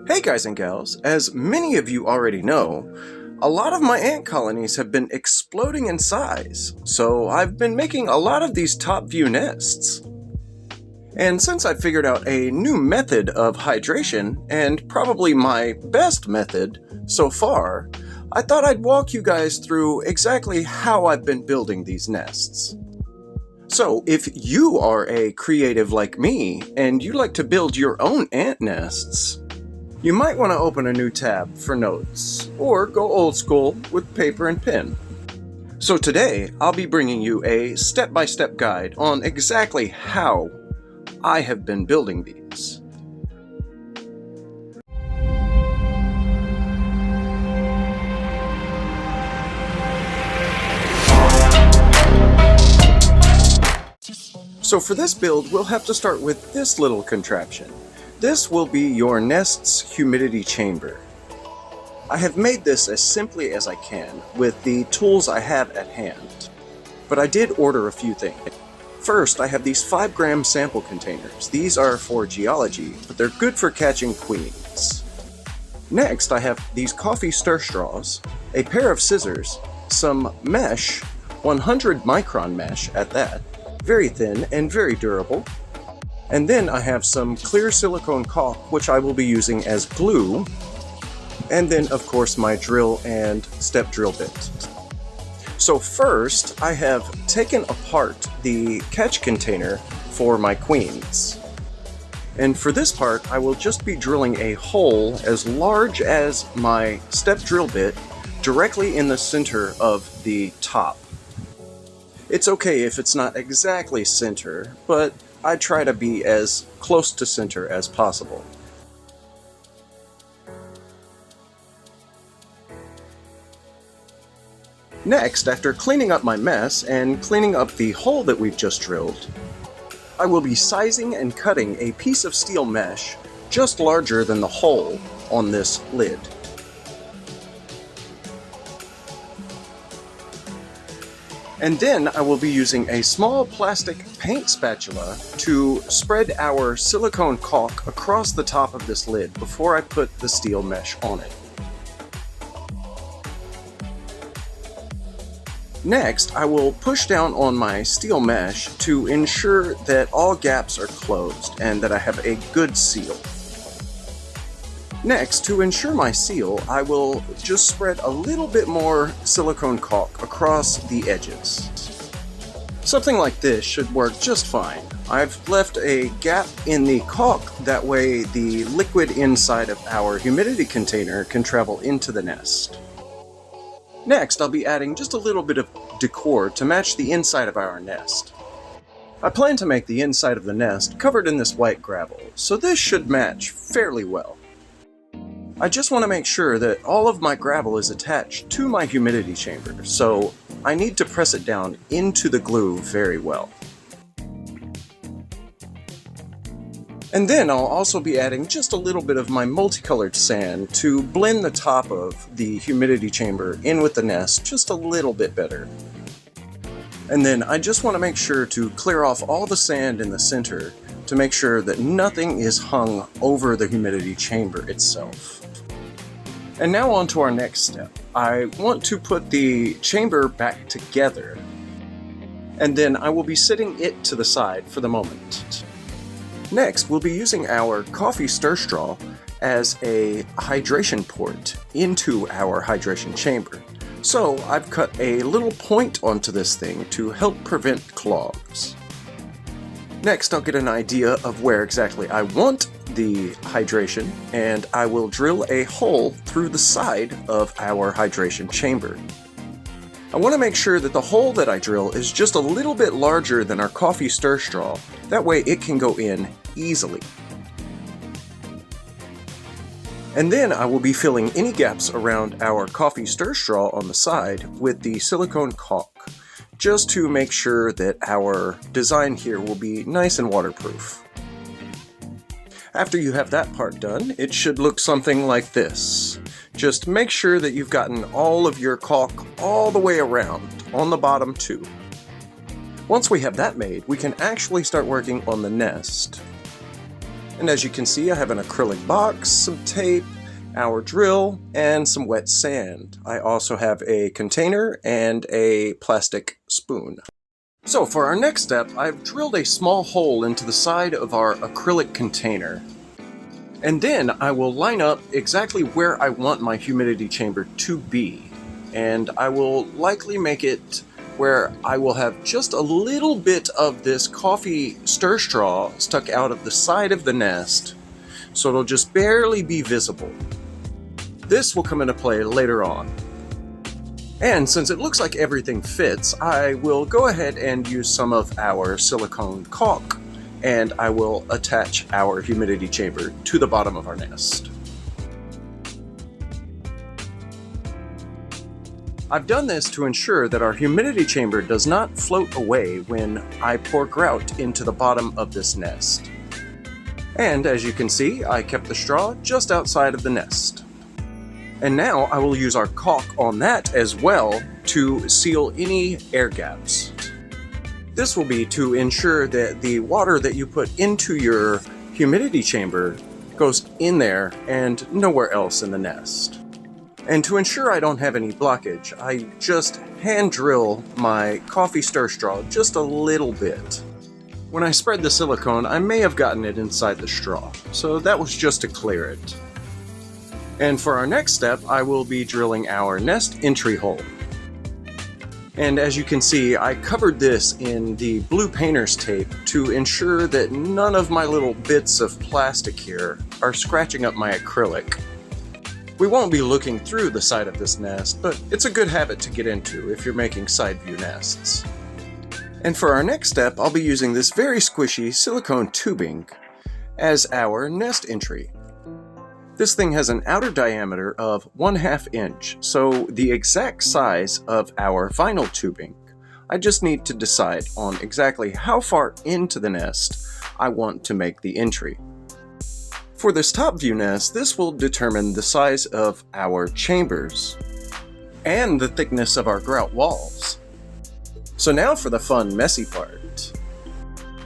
Hey guys and gals, as many of you already know, a lot of my ant colonies have been exploding in size, so I've been making a lot of these top view nests. And since I figured out a new method of hydration, and probably my best method so far, I thought I'd walk you guys through exactly how I've been building these nests. So, if you are a creative like me, and you like to build your own ant nests, you might want to open a new tab for notes, or go old school with paper and pen. So today, I'll be bringing you a step-by-step guide on exactly how I have been building these. So for this build, we'll have to start with this little contraption. This will be your nest's humidity chamber. I have made this as simply as I can with the tools I have at hand, but I did order a few things. First, I have these 5-gram sample containers. These are for geology, but they're good for catching queens. Next, I have these coffee stir straws, a pair of scissors, some mesh, 100 micron mesh at that, very thin and very durable. And then I have some clear silicone caulk, which I will be using as glue. And then, of course, my drill and step drill bit. So first, I have taken apart the catch container for my queens. And for this part, I will just be drilling a hole as large as my step drill bit directly in the center of the top. It's okay if it's not exactly center, but I try to be as close to center as possible. Next, after cleaning up my mess and cleaning up the hole that we've just drilled, I will be sizing and cutting a piece of steel mesh just larger than the hole on this lid. And then I will be using a small plastic paint spatula to spread our silicone caulk across the top of this lid before I put the steel mesh on it. Next, I will push down on my steel mesh to ensure that all gaps are closed and that I have a good seal. Next, to ensure my seal, I will just spread a little bit more silicone caulk across the edges. Something like this should work just fine. I've left a gap in the caulk, that way the liquid inside of our humidity container can travel into the nest. Next, I'll be adding just a little bit of decor to match the inside of our nest. I plan to make the inside of the nest covered in this white gravel, so this should match fairly well. I just want to make sure that all of my gravel is attached to my humidity chamber, so I need to press it down into the glue very well. And then I'll also be adding just a little bit of my multicolored sand to blend the top of the humidity chamber in with the nest just a little bit better. And then I just want to make sure to clear off all the sand in the center to make sure that nothing is hung over the humidity chamber itself. And now on to our next step. I want to put the chamber back together, and then I will be setting it to the side for the moment. Next, we'll be using our coffee stir straw as a hydration port into our hydration chamber. So I've cut a little point onto this thing to help prevent clogs. Next, I'll get an idea of where exactly I want the hydration, and I will drill a hole through the side of our hydration chamber. I want to make sure that the hole that I drill is just a little bit larger than our coffee stir straw, that way it can go in easily. And then I will be filling any gaps around our coffee stir straw on the side with the silicone caulk, just to make sure that our design here will be nice and waterproof. After you have that part done, it should look something like this. Just make sure that you've gotten all of your caulk all the way around, on the bottom too. Once we have that made, we can actually start working on the nest. And as you can see, I have an acrylic box, some tape, our drill, and some wet sand. I also have a container and a plastic spoon. So for our next step, I've drilled a small hole into the side of our acrylic container. And then I will line up exactly where I want my humidity chamber to be. And I will likely make it where I will have just a little bit of this coffee stir straw stuck out of the side of the nest, so it'll just barely be visible. This will come into play later on. And since it looks like everything fits, I will go ahead and use some of our silicone caulk, and I will attach our humidity chamber to the bottom of our nest. I've done this to ensure that our humidity chamber does not float away when I pour grout into the bottom of this nest. And as you can see, I kept the straw just outside of the nest. And now I will use our caulk on that as well to seal any air gaps. This will be to ensure that the water that you put into your humidity chamber goes in there and nowhere else in the nest. And to ensure I don't have any blockage, I just hand drill my coffee stir straw just a little bit. When I spread the silicone, I may have gotten it inside the straw, so that was just to clear it. And for our next step, I will be drilling our nest entry hole. And as you can see, I covered this in the blue painter's tape to ensure that none of my little bits of plastic here are scratching up my acrylic. We won't be looking through the side of this nest, but it's a good habit to get into if you're making side view nests. And for our next step, I'll be using this very squishy silicone tubing as our nest entry. This thing has an outer diameter of 1/2 inch, so the exact size of our vinyl tubing. I just need to decide on exactly how far into the nest I want to make the entry. For this top view nest, this will determine the size of our chambers and the thickness of our grout walls. So now for the fun, messy part.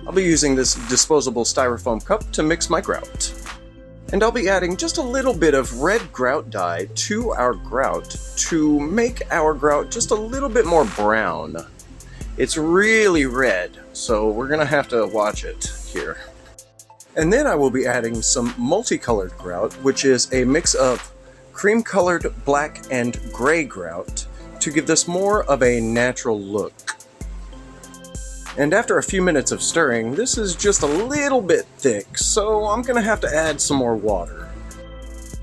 I'll be using this disposable styrofoam cup to mix my grout. And I'll be adding just a little bit of red grout dye to our grout to make our grout just a little bit more brown. It's really red, so we're gonna have to watch it here. And then I will be adding some multicolored grout, which is a mix of cream-colored black and gray grout to give this more of a natural look. And after a few minutes of stirring, this is just a little bit thick, so I'm gonna have to add some more water.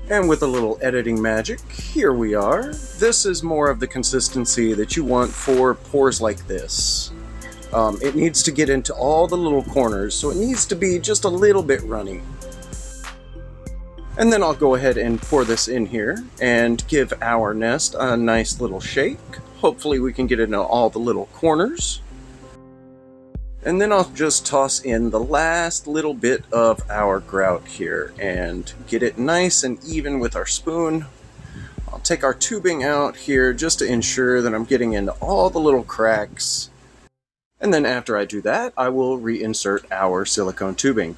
And with a little editing magic, here we are. This is more of the consistency that you want for pours like this. It needs to get into all the little corners, so it needs to be just a little bit runny. And then I'll go ahead and pour this in here and give our nest a nice little shake. Hopefully we can get into all the little corners. And then I'll just toss in the last little bit of our grout here and get it nice and even with our spoon. I'll take our tubing out here just to ensure that I'm getting into all the little cracks. And then after I do that, I will reinsert our silicone tubing.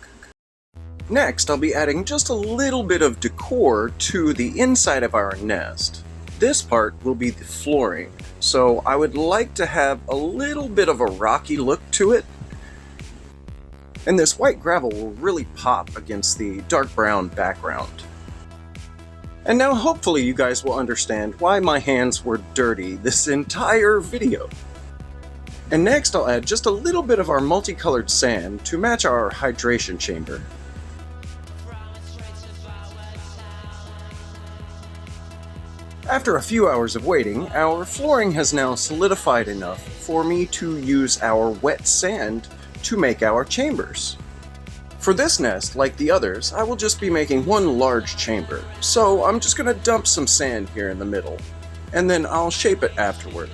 Next, I'll be adding just a little bit of decor to the inside of our nest. This part will be the flooring, so I would like to have a little bit of a rocky look to it. And this white gravel will really pop against the dark brown background. And now hopefully you guys will understand why my hands were dirty this entire video. And next I'll add just a little bit of our multicolored sand to match our hydration chamber. After a few hours of waiting, our flooring has now solidified enough for me to use our wet sand to make our chambers. For this nest, like the others, I will just be making one large chamber, so I'm just going to dump some sand here in the middle, and then I'll shape it afterward.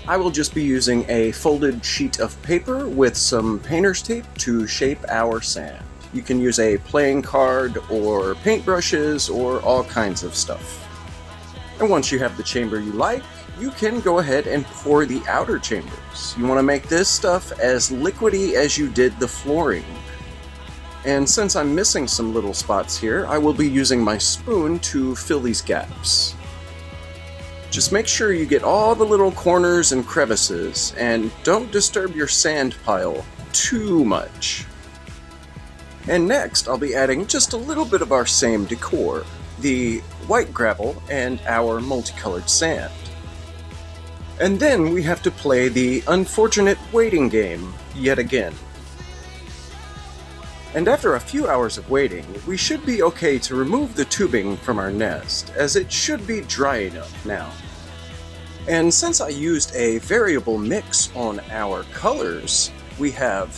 I will just be using a folded sheet of paper with some painter's tape to shape our sand. You can use a playing card or paintbrushes or all kinds of stuff. And once you have the chamber you like, you can go ahead and pour the outer chambers. You want to make this stuff as liquidy as you did the flooring. And since I'm missing some little spots here, I will be using my spoon to fill these gaps. Just make sure you get all the little corners and crevices, and don't disturb your sand pile too much. And next, I'll be adding just a little bit of our same decor, the white gravel and our multicolored sand. And then we have to play the unfortunate waiting game yet again. And after a few hours of waiting, we should be okay to remove the tubing from our nest, as it should be dry enough now. And since I used a variable mix on our colors, we have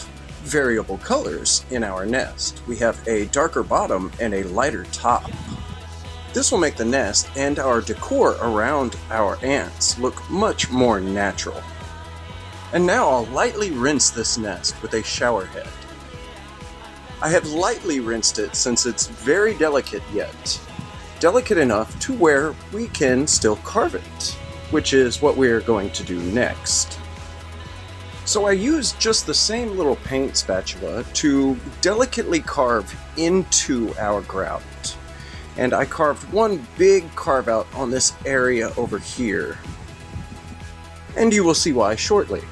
variable colors in our nest. We have a darker bottom and a lighter top. This will make the nest and our decor around our ants look much more natural. And now I'll lightly rinse this nest with a shower head. I have lightly rinsed it since it's very delicate yet. Delicate enough to where we can still carve it, which is what we're going to do next. So I used just the same little paint spatula to delicately carve into our grout. And I carved one big carve out on this area over here. And you will see why shortly.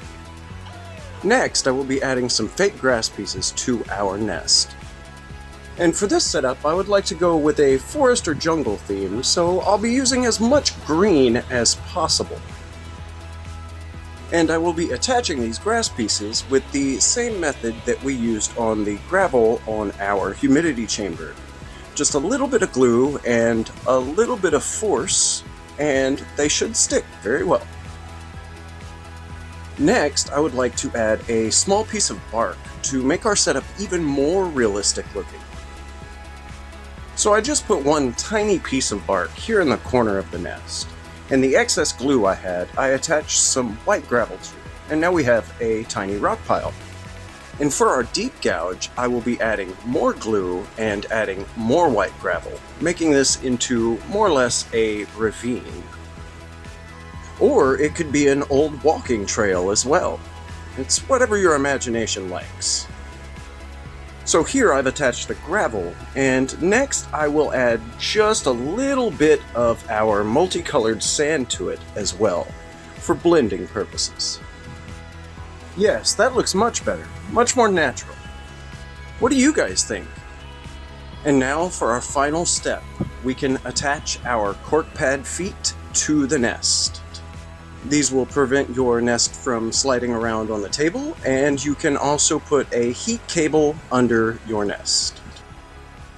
Next, I will be adding some fake grass pieces to our nest. And for this setup, I would like to go with a forest or jungle theme, so I'll be using as much green as possible. And I will be attaching these grass pieces with the same method that we used on the gravel on our humidity chamber. Just a little bit of glue and a little bit of force, and they should stick very well. Next, I would like to add a small piece of bark to make our setup even more realistic looking. So I just put one tiny piece of bark here in the corner of the nest, and the excess glue I had, I attached some white gravel to, and now we have a tiny rock pile. And for our deep gouge, I will be adding more glue and adding more white gravel, making this into more or less a ravine. Or it could be an old walking trail as well. It's whatever your imagination likes. So here I've attached the gravel, and next I will add just a little bit of our multicolored sand to it as well, for blending purposes. Yes, that looks much better, much more natural. What do you guys think? And now for our final step, we can attach our cork pad feet to the nest. These will prevent your nest from sliding around on the table, and you can also put a heat cable under your nest.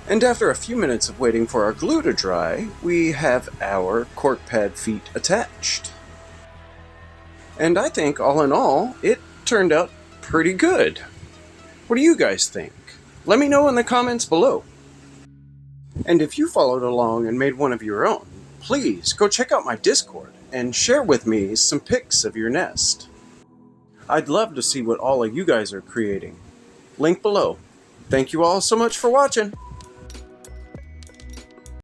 And after a few minutes of waiting for our glue to dry, we have our cork pad feet attached. And I think all in all, it turned out pretty good. What do you guys think? Let me know in the comments below. And if you followed along and made one of your own, please go check out my Discord and share with me some pics of your nest. I'd love to see what all of you guys are creating. Link below. Thank you all so much for watching.